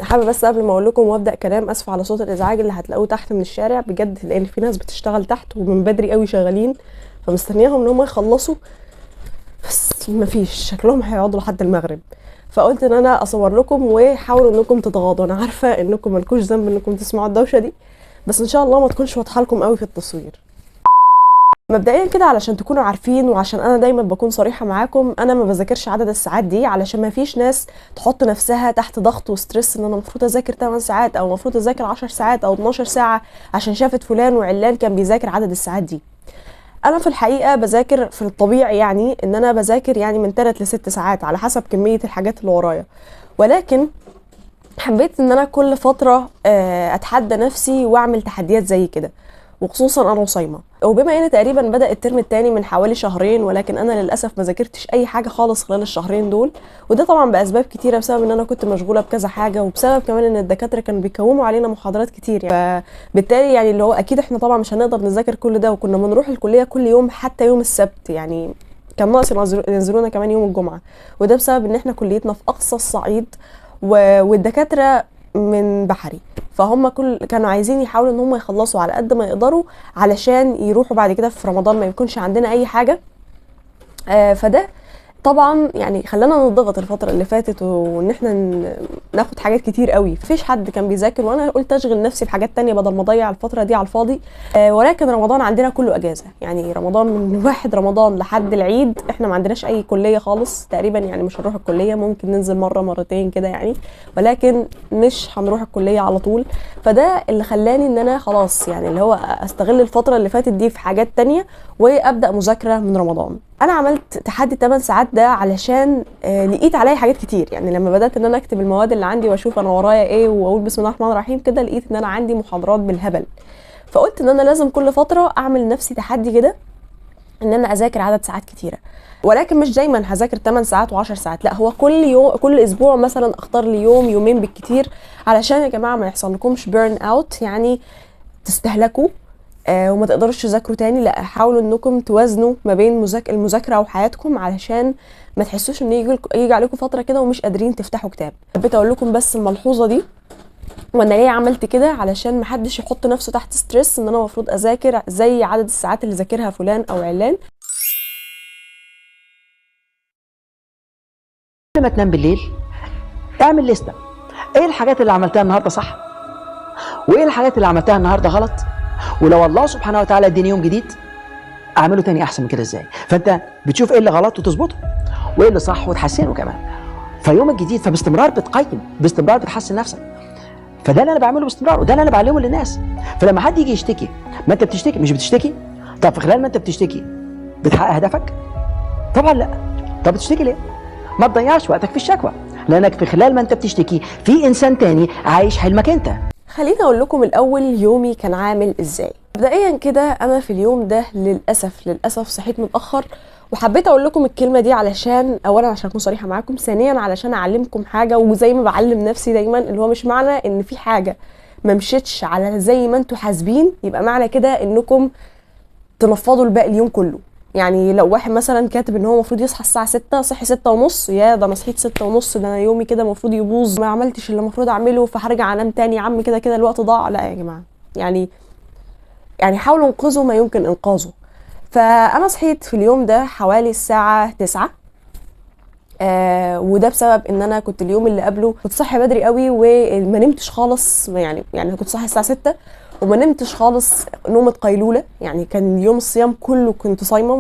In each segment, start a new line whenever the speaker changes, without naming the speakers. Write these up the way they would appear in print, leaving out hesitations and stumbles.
حابه بس قبل ما اقول لكم وابدا كلام، اسف على صوت الازعاج اللي هتلاقوه تحت من الشارع بجد، لان في ناس بتشتغل تحت ومن بدري قوي شغالين، فمستنياهم ان هم يخلصوا، بس مفيش، شكلهم هيقعدوا لحد المغرب. فقلت ان انا اصور لكم، وحاولوا انكم تتغاضوا، انا عارفه انكم مالكوش ذنب انكم تسمعوا الدوشه دي، بس ان شاء الله ما تكونش واضحه لكم قوي في التصوير. مبدئيا كده علشان تكونوا عارفين، وعشان انا دايما بكون صريحه معاكم، انا ما بذاكرش عدد الساعات دي علشان ما فيش ناس تحط نفسها تحت ضغط وستريس ان انا المفروض اذاكر 8 ساعات او المفروض اذاكر 10 ساعات او 12 ساعه عشان شافت فلان وعلان كان بيذاكر عدد الساعات دي. انا في الحقيقه بذاكر في الطبيعي، يعني ان انا بذاكر يعني من 3 ل 6 ساعات على حسب كميه الحاجات اللي ورايا، ولكن حبيت ان انا كل فتره اتحدى نفسي واعمل تحديات زي كده، وخصوصا انا وصايمه. وبما ان تقريبا بدا الترم الثاني من حوالي شهرين، ولكن انا للاسف ما ذاكرتش اي حاجه خالص خلال الشهرين دول، وده طبعا باسباب كتيره، بسبب ان انا كنت مشغوله بكذا حاجه، وبسبب كمان ان الدكاتره كانوا بيكوموا علينا محاضرات كتير، يعني فبالتالي يعني اللي هو اكيد احنا طبعا مش هنقدر نذاكر كل ده، وكنا بنروح الكليه كل يوم حتى يوم السبت، يعني كان ناقص ينزلونا كمان يوم الجمعه، وده بسبب ان احنا كليتنا في اقصى الصعيد والدكاتره من بحري، فهم كانوا عايزين يحاولوا ان هم يخلصوا على قد ما يقدروا علشان يروحوا بعد كده في رمضان ما يكونش عندنا اي حاجه. فده طبعا يعني خلانا نضغط الفتره اللي فاتت، وان احنا ناخد حاجات كتير قوي، مفيش حد كان بيذاكر، وانا قلت اشغل نفسي بحاجات تانية بدل ما اضيع الفتره دي على الفاضي. ولكن رمضان عندنا كله اجازه، يعني رمضان من 1 رمضان لحد العيد احنا ما عندناش اي كليه خالص تقريبا، يعني مش هنروح الكليه، ممكن ننزل مره مرتين كده يعني، ولكن مش هنروح الكليه على طول. فده اللي خلاني ان انا خلاص يعني اللي هو استغل الفتره اللي فاتت دي في حاجات تانية، وابدا مذاكره من رمضان. انا عملت تحدي 8 ساعات ده علشان لقيت عليا حاجات كتير، يعني لما بدات ان انا اكتب المواد اللي عندي واشوف انا ورايا ايه واقول بسم الله الرحمن الرحيم كده، لقيت ان انا عندي محاضرات بالهبل، فقلت ان انا لازم كل فتره اعمل لنفسي تحدي كده ان انا اذاكر عدد ساعات كتيره، ولكن مش دايما هذاكر 8 ساعات و10 ساعات، لا هو كل يوم كل اسبوع مثلا اختار لي يوم يومين بالكتير، علشان يا جماعه ما يحصل لكمش بيرن اوت، يعني تستهلكوا وما تقدروش تذاكروا تاني، لا حاولوا انكم توازنوا ما بين المذاكره وحياتكم، علشان ما تحسوش ان يجي عليكم فتره كده ومش قادرين تفتحوا كتاب. حبيت اقول لكم بس الملحوظه دي، وانا ليه عملت كده علشان محدش يحط نفسه تحت ستريس ان انا المفروض اذاكر زي عدد الساعات اللي ذاكرها فلان او علان.
قبل ما تنام بالليل اعمل لستة، ايه الحاجات اللي عملتها النهارده صح وايه الحاجات اللي عملتها النهارده غلط، ولو الله سبحانه وتعالى اديني يوم جديد اعمله تاني احسن من كده ازاي. فانت بتشوف ايه اللي غلط وتظبطه وايه اللي صح وتحسنه كمان، فيوم الجديد فباستمرار بتقيم، باستمرار بتحسن نفسك. فده اللي انا بعمله باستمرار، وده اللي انا بعلمه للناس. فلما حد يجي يشتكي، ما انت بتشتكي مش بتشتكي؟ طب في خلال ما انت بتشتكي بتحقق هدفك؟ طبعا لا. طب بتشتكي ليه؟ ما تضيعش وقتك في الشكوى، لانك في خلال ما انت بتشتكي في انسان تاني عايش حلمك انت.
خليني اقول لكم الاول يومي كان عامل ازاي. مبدئيا كده انا في اليوم ده للاسف صحيت متاخر، وحبيت اقول لكم الكلمه دي علشان اولا عشان اكون صريحه معاكم، ثانيا علشان اعلمكم حاجه، وزي ما بعلم نفسي دايما اللي هو مش معنى ان في حاجه ما مشيتش على زي ما انتوا حاسبين يبقى معنى كده انكم تنفضوا الباقي اليوم كله. يعني لو واحد مثلا كاتب ان هو المفروض يصحى الساعه 6 صحي 6 ونص، يا ده انا صحيت 6 ونص، ده انا يومي كده المفروض يبوظ، ما عملتش اللي المفروض اعمله فهرجع انام تاني، يا عم كده كده الوقت ضاع. لا يا جماعه، يعني حاولوا انقذوا ما يمكن انقاذه. فانا صحيت في اليوم ده حوالي الساعه 9، وده بسبب ان انا كنت اليوم اللي قبله كنت صاحيه بدري قوي وما نمتش خالص، يعني كنت صاحيه الساعه 6 وما نمتش خالص نومه قيلوله، يعني كان يوم الصيام كله كنت صايمه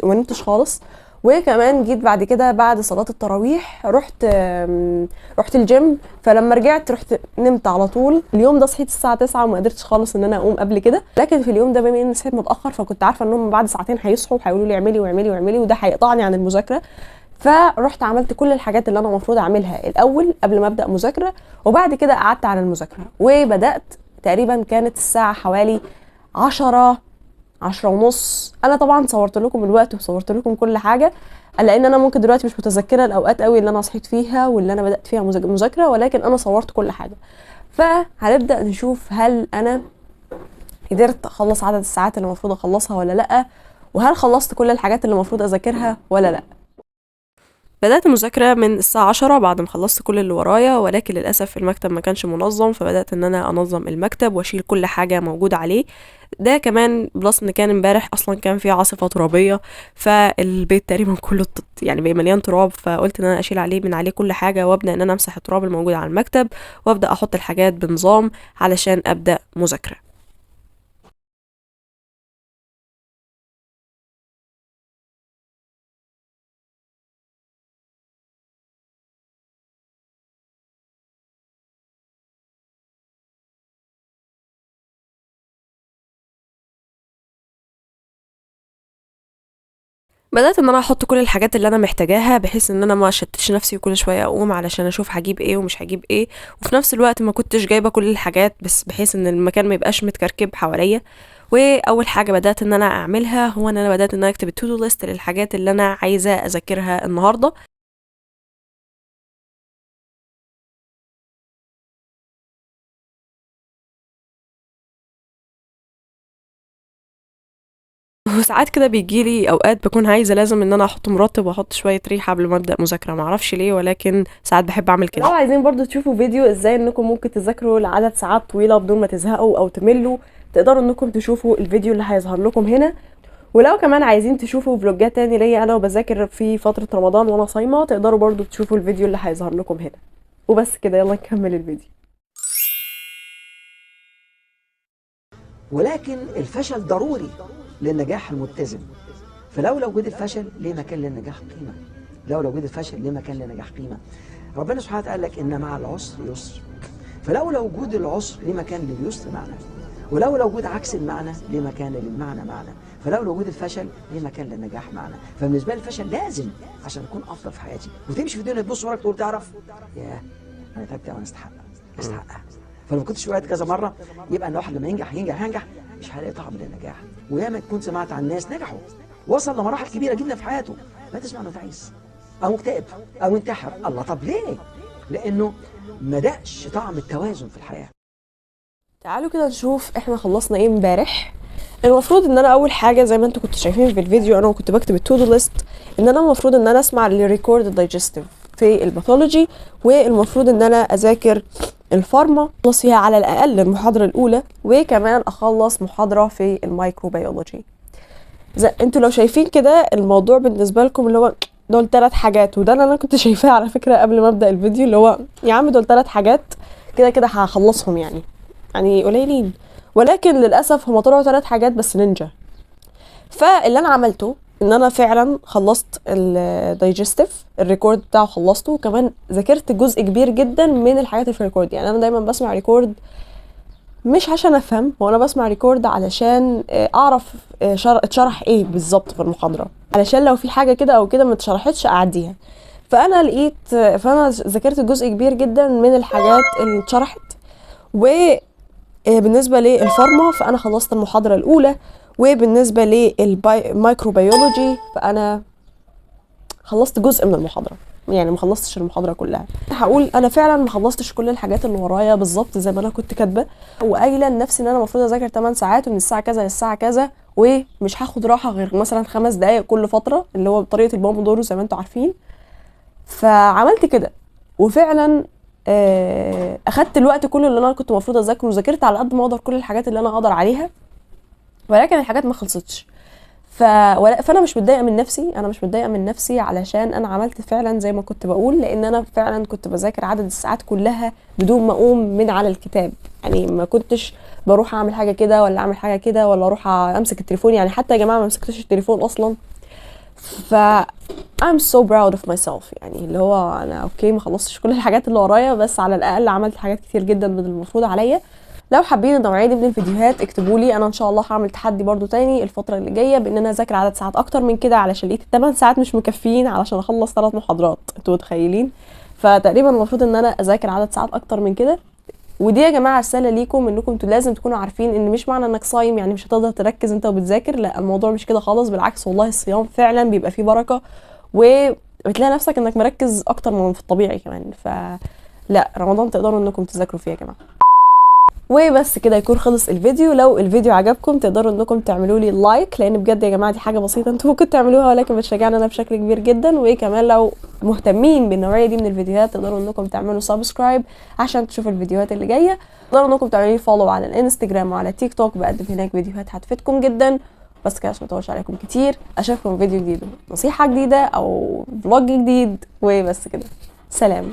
وما نمتش خالص. وكمان جيت بعد كده بعد صلاه التراويح رحت الجيم، فلما رجعت رحت نمت على طول. اليوم ده صحيت الساعه 9 وما قدرتش خالص ان انا اقوم قبل كده، لكن في اليوم ده بما اني صحيت متاخر فكنت عارفه انهم بعد ساعتين هيصحوا وهيقولوا لي اعملي واعملي واعملي، وده هيقطعني عن المذاكره. فرحت عملت كل الحاجات اللي انا المفروض اعملها الاول قبل ما ابدا مذاكره، وبعد كده قعدت على المذاكره وبدات. تقريبا كانت الساعه حوالي 10 ونص. انا طبعا صورت لكم الوقت وصورت لكم كل حاجه، لان انا ممكن دلوقتي مش متذكره الاوقات قوي اللي انا صحيت فيها واللي انا بدات فيها مذاكره، ولكن انا صورت كل حاجه. فهنبدا نشوف هل انا قدرت اخلص عدد الساعات اللي المفروض اخلصها ولا لا، وهل خلصت كل الحاجات اللي المفروض اذاكرها ولا لا. بدأت مذاكرة من الساعة 10 بعد ما خلصت كل اللي ورايا، ولكن للأسف المكتب ما كانش منظم، فبدأت ان انا انظم المكتب واشيل كل حاجة موجودة عليه. ده كمان بلس ان كان امبارح اصلا كان في عاصفة ترابية، فالبيت تقريبا كله يعني بقى مليان تراب، فقلت ان انا اشيل من عليه كل حاجة وابدأ ان انا امسح التراب الموجود على المكتب، وابدأ احط الحاجات بنظام علشان ابدأ مذاكرة. بدأت ان انا احط كل الحاجات اللي انا محتاجاها، بحيث ان انا ما شتتش نفسي وكل شوية اقوم علشان اشوف هجيب ايه ومش هجيب ايه، وفي نفس الوقت ما كنتش جايبة كل الحاجات، بس بحيث ان المكان ما يبقاش متكركب حواليا. واول حاجة بدأت ان انا اعملها هو ان انا بدأت ان انا اكتب التو دو ليست للحاجات اللي انا عايزة اذاكرها النهاردة. وساعات كده بيجيلي اوقات بكون عايزه لازم ان انا احط مرطب واحط شويه ريحه قبل ما ابدا مذاكره، معرفش ليه ولكن ساعات بحب اعمل كده. لو عايزين برضو تشوفوا فيديو ازاي انكم ممكن تذاكروا لعدد ساعات طويله بدون ما تزهقوا او تملوا، تقدروا انكم تشوفوا الفيديو اللي هيظهر لكم هنا. ولو كمان عايزين تشوفوا فلوجات تاني ليا انا وبذاكر في فتره رمضان وانا صايمه، تقدروا برضو تشوفوا الفيديو اللي هيظهر لكم هنا. وبس كده، يلا نكمل الفيديو.
ولكن الفشل ضروري للنجاح المتزن. فلولا وجود الفشل ليه مكان للنجاح قيمة. لولا وجود الفشل ليه مكان للنجاح قيمة. ربنا سبحانه وتعالى قال لك إن مع العسر يسر. فلولا وجود العسر ليه مكان لليسر معنى. ولولا وجود عكس المعنى ليه مكان للمعنى معنى. فلولا وجود الفشل ليه مكان للنجاح معنى. فبالنسبة لي الفشل لازم عشان أكون أفضل في حياتي. وتمشي في الدنيا تبص وراك تقول تعرف ياه أنا تعبت وأنا استحقها. فلو كنتش وقعت كذا مره يبقى ان واحد لما ينجح مش هيلاقي طعم للنجاح. وياما تكون سمعت عن ناس نجحوا وصل لمراحل كبيره جدا في حياته، ما تسمع انه تعيس او مكتئب او انتحر. الله، طب ليه؟ لانه ما دقش طعم التوازن في الحياه.
تعالوا كده نشوف احنا خلصنا ايه امبارح. المفروض ان انا اول حاجه زي ما انتوا كنتوا شايفين في الفيديو انا كنت بكتب التو دو ليست، ان انا المفروض ان انا اسمع الريكورد الدايجستيف في الباثولوجي، والمفروض ان انا اذاكر الفارما اخلص فيها على الاقل المحاضره الاولى، وكمان اخلص محاضره في الميكروبيولوجي. انتوا لو شايفين كده الموضوع بالنسبه لكم اللي هو دول 3 حاجات، وده اللي انا كنت شايفاه على فكره قبل ما ابدا الفيديو، اللي هو يا عم دول 3 حاجات كده كده هخلصهم يعني قليلين، ولكن للاسف هم طلعوا 3 حاجات بس نينجا. فاللي انا عملته ان انا فعلا خلصت الدايجستيف الريكورد بتاعه خلصته، وكمان ذاكرت جزء كبير جدا من الحاجات اللي في الريكورد. يعني انا دايما بسمع ريكورد مش عشان افهم، هو انا بسمع ريكورد علشان اعرف اتشرح ايه بالظبط في المحاضره، علشان لو في حاجه كده او كده ما اتشرحتش اعديها. فانا ذاكرت جزء كبير جدا من الحاجات اللي اتشرحت. وبالنسبه للفارما فانا خلصت المحاضره الاولى، وبالنسبه للميكروبيولوجي فانا خلصت جزء من المحاضره، يعني ما خلصتش المحاضره كلها. هقول انا فعلا ما خلصتش كل الحاجات اللي ورايا بالظبط زي ما انا كنت كاتبه، وقايله لنفسي ان انا المفروض اذاكر 8 ساعات ومن الساعه كذا للساعه كذا، ومش هاخد راحه غير مثلا 5 دقائق كل فتره، اللي هو بطريقه البومودورو زي ما انتم عارفين. فعملت كده وفعلا اخدت الوقت كله اللي انا كنت المفروض اذاكره، وذاكرت على قد ما اقدر كل الحاجات اللي انا اقدر عليها، ولكن الحاجات ما خلصتش. فانا مش متضايقه من نفسي علشان انا عملت فعلا زي ما كنت بقول، لان انا فعلا كنت بذاكر عدد الساعات كلها بدون ما اقوم من على الكتاب. يعني ما كنتش بروح اعمل حاجه كده ولا اعمل حاجه كده ولا اروح امسك التليفون، يعني حتى يا جماعه ما مسكتش التليفون اصلا. ف I'm so proud of myself، يعني اللي هو انا اوكي ما خلصتش كل الحاجات اللي ورايا، بس على الاقل عملت حاجات كتير جدا من المفروض عليا. لو حابين النوعيه دي من الفيديوهات اكتبوا لي، انا ان شاء الله هعمل تحدي برضو تاني الفتره اللي جايه بان انا اذاكر عدد ساعات اكتر من كده، علشان لقيت 8 ساعات مش مكفيين علشان اخلص 3 محاضرات، انتوا متخيلين؟ فتقريبا المفروض ان انا اذاكر عدد ساعات اكتر من كده. ودي يا جماعه رساله ليكم انكم انتوا لازم تكونوا عارفين ان مش معنى انك صايم يعني مش هتقدر تركز انت وبتذاكر، لا الموضوع مش كده خالص، بالعكس والله الصيام فعلا بيبقى فيه بركه، وبتلاقي نفسك انك مركز اكتر من في الطبيعي كمان. فلا رمضان تقدروا انكم تذاكروا فيه يا جماعه. وبس كده يكون خلص الفيديو. لو الفيديو عجبكم تقدروا انكم تعملوا لي لايك، لان بجد يا جماعه دي حاجه بسيطه انتوا ممكن تعملوها ولكن بتشجعني انا بشكل كبير جدا. وكمان لو مهتمين بالنوعيه دي من الفيديوهات تقدروا انكم تعملوا سبسكرايب عشان تشوفوا الفيديوهات اللي جايه. تقدروا انكم تعملوا لي فولو على الانستجرام وعلى تيك توك، بقدم هناك فيديوهات هتفيدكم جدا. بس كده عشان ما اطولش عليكم كتير، اشوفكم في فيديو جديد، نصيحه جديده او فلوج جديد، وبس كده، سلام.